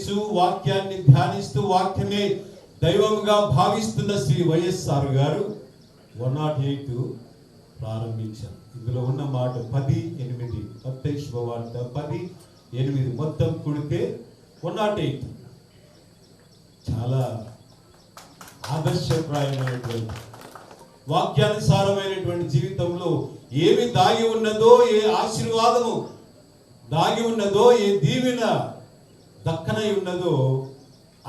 చేస్తూ వాక్యాన్ని ధ్యానిస్తూ వాక్యమే దైవంగా భావిస్తున్న శ్రీ వైఎస్ఆర్ గారు 108 ప్రారంభించారు. ఇందులో ఉన్న మాట 10:8 మత్తయి శుభవార్త 10:8 మొత్తం కూడితే 108. చాలా ఆదర్శప్రాయమైనటువంటి వాక్యానుసారమైనటువంటి జీవితంలో ఏమి దాగి ఉన్నదో, ఏ ఆశీర్వాదము దాగి ఉన్నదో, ఏ దీవెన దక్కనై ఉన్నదో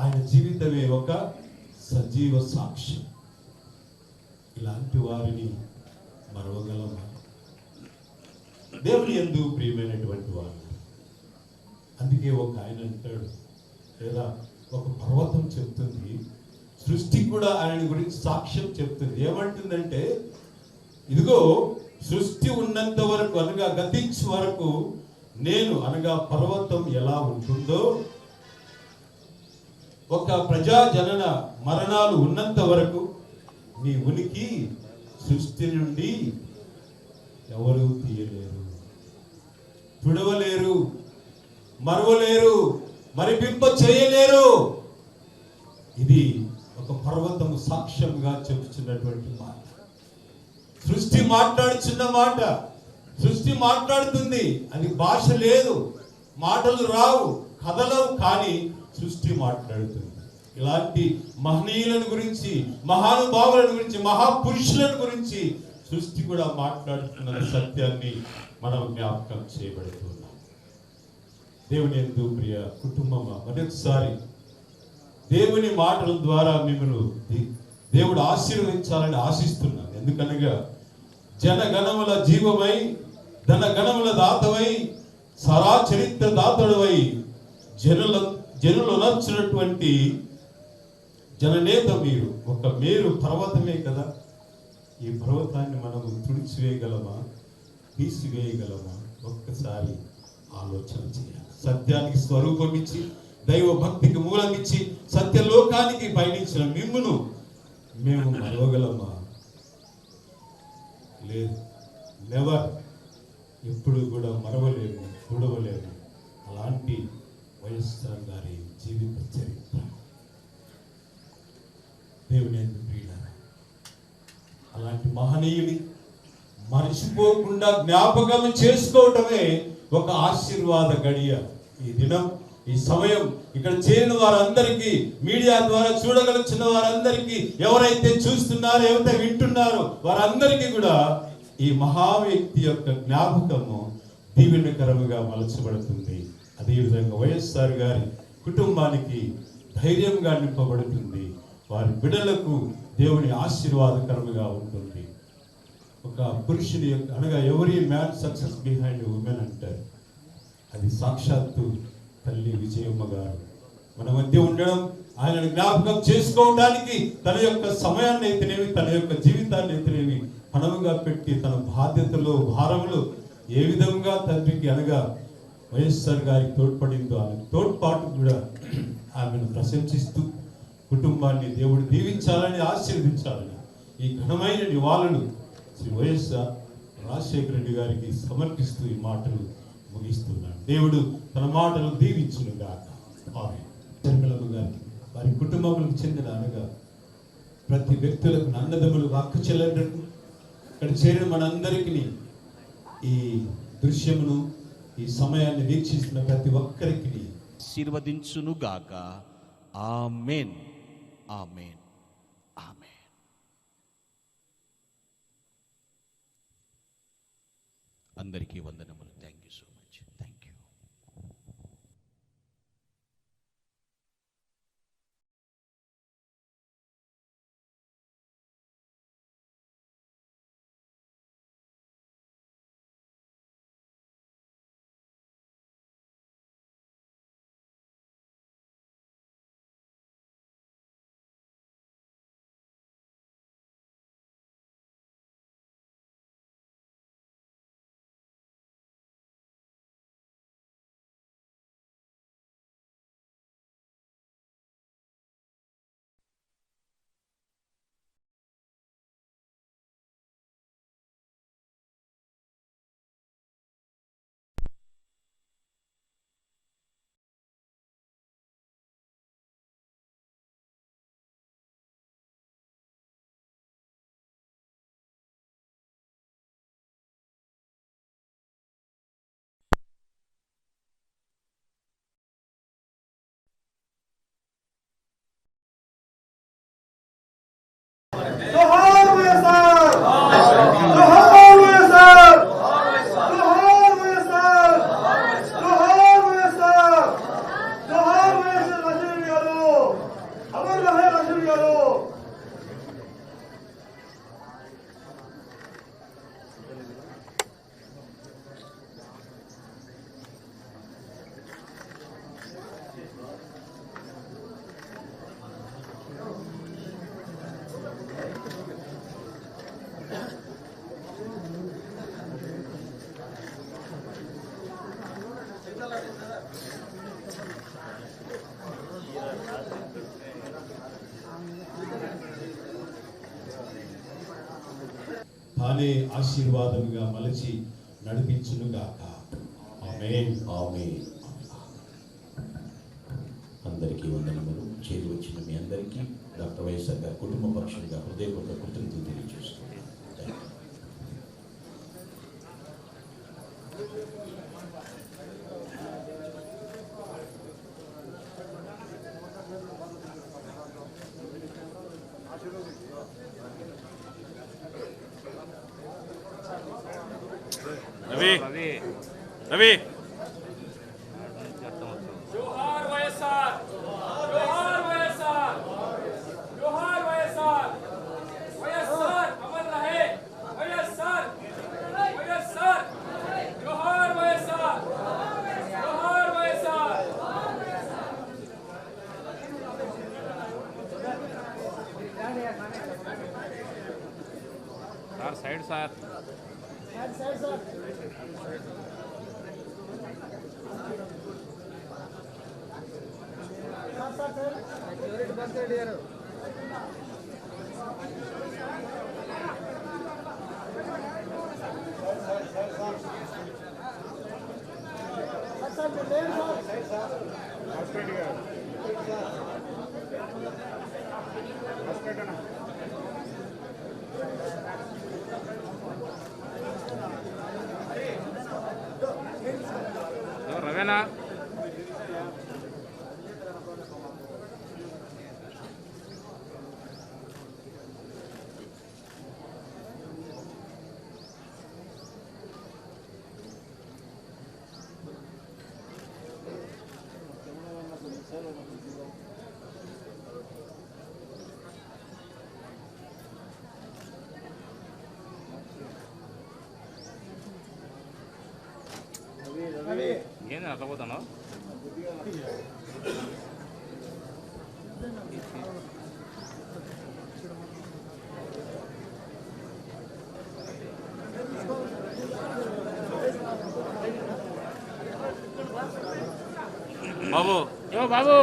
ఆయన జీవితమే ఒక సజీవ సాక్ష్యం. ఇలాంటి వారిని మరవగలమా? దేవుని యందు ప్రియమైనటువంటి వారు. అందుకే ఒక ఆయన అంటాడు, లేదా ఒక పర్వతం చెప్తుంది, సృష్టి కూడా ఆయన గురించి సాక్ష్యం చెప్తుంది. ఏమంటుందంటే, ఇదిగో సృష్టి ఉన్నంత వరకు అనగా గతించే వరకు నేను అనగా పర్వతం ఎలా ఉంటుందో, ఒక ప్రజాజనన మరణాలు ఉన్నంత వరకు నీ ఉనికి సృష్టి నుండి ఎవరు తీయలేరు, తుడవలేరు, మరవలేరు, మరిపింప చేయలేరు. ఇది ఒక పర్వతము సాక్ష్యంగా చెబుతున్నటువంటి మాట. సృష్టి మాట్లాడుచున్న మాట, సృష్టి మాట్లాడుతుంది. అది భాష లేదు, మాటలు రావు, కథలవు, కానీ సృష్టి మాట్లాడుతుంది. ఇలాంటి మహనీయులను గురించి, మహానుభావులను గురించి, మహాపురుషులను గురించి సృష్టి కూడా మాట్లాడుతున్న సత్యాన్ని మనం జ్ఞాపకం చేయబడుతున్నాం. దేవుని యందు ప్రియ కుటుంబమా, మరొకసారి దేవుని మాటల ద్వారా మిమ్మల్ని దేవుడు ఆశీర్వదించాలని ఆశిస్తున్నాను. ఎందుకనగా జనగణముల జీవమై, ధనగణముల దాతవై, సరా చరిత్ర దాతడువై, జనులు నచ్చినటువంటి జననేత మీరు. ఒక మేరు పర్వతమే కదా. ఈ పర్వతాన్ని మనము తుడిచివేయగలమా, తీసివేయగలమా? ఒక్కసారి ఆలోచన చేయాలి. సత్యానికి స్వరూపం ఇచ్చి, దైవ భక్తికి మూలం ఇచ్చి, సత్యలోకానికి పయనించిన మిమ్మును మేము మరవగలమా? లేదు, నెవర్. ఎప్పుడు కూడా మరవలేము, చూడవలేము. అలాంటి వైఎస్ఆర్ గారి జీవిత చరిత్ర. దేవుని ప్రియులారా, అలాంటి మహనీయుని మర్చిపోకుండా జ్ఞాపకం చేసుకోవటమే ఒక ఆశీర్వాద గడియ. ఈ దినం, ఈ సమయం ఇక్కడ చేరిన వారందరికీ, మీడియా ద్వారా చూడగలుగుతున్న వారందరికీ, ఎవరైతే చూస్తున్నారో, ఎవరైతే వింటున్నారో వారందరికీ కూడా ఈ మహా వ్యక్తి యొక్క జ్ఞాపకము దీవెనకరముగా మలచబడుతుంది. అదేవిధంగా వైఎస్ఆర్ గారి కుటుంబానికి ధైర్యంగా నింపబడుతుంది. వారి బిడ్డలకు దేవుని ఆశీర్వాదకరముగా ఉంటుంది. ఒక పురుషుని యొక్క అనగా ఎవరి మ్యాన్ సక్సెస్ బిహైండ్ ఉమెన్ అంటారు. అది సాక్షాత్తు తల్లి విజయమ్మ గారు మన మధ్య ఉండడం, ఆయనను జ్ఞాపకం చేసుకోవడానికి తన యొక్క సమయాన్ని అయితేనేమి, తన యొక్క జీవితాన్ని అయితేనేమి పణముగా పెట్టి, తన బాధ్యతలు, భారములు ఏ విధంగా తండ్రికి అనగా వైఎస్ఆర్ గారికి తోడ్పడిందో, ఆమె తోడ్పాటు కూడా ఆమెను ప్రశంసిస్తూ కుటుంబాన్ని దేవుడు దీవించాలని, ఆశీర్వదించాలని ఈ ఘనమైన నివాళులు శ్రీ వైఎస్ఆర్ రాజశేఖర రెడ్డి గారికి సమర్పిస్తూ ఈ మాటలు ముగిస్తున్నాడు. దేవుడు తన మాటలు దీవించునుగాక. ఆమేన్. గారికి, వారి కుటుంబములకు చెందిన అనగా ప్రతి వ్యక్తులకు, అన్నదమ్ములు, అక్క చెల్లెళ్ళకు, ఇక్కడ చేరిన మనందరికీ ఈ దృశ్యమును, ఈ సమయాన్ని వీక్షిస్తున్న ప్రతి ఒక్కరికి ఆశీర్వదించునుగాక. ఆమేన్, ఆమేన్, ఆమేన్. అందరికీ వందనములు. Thank you so much. Thank you. తానే ఆశీర్వాదముగా మలచి నడిపించునుగాక. ఆమేన్. ఆమేన్. అందరికీ వందనములు. చేరి వచ్చిన మీ అందరికీ డాక్టర్ వైఎస్ఆర్ గారి కుటుంబ పక్షంగా హృదయపూర్వక కృతజ్ఞతలు తెలియజేస్తున్నాను. రవి రవి जोहार वैएसआर, जोहार वैएसआर, जोहार वैएसआर, वैएसआर अमर रहे, वैएसआर, वैएसआर, जोहार वैएसआर, जोहार वैएसआर। సార్ సైడ్ సార్ రవేనా ఏంది అట్లా పోతాను బాబు బాబు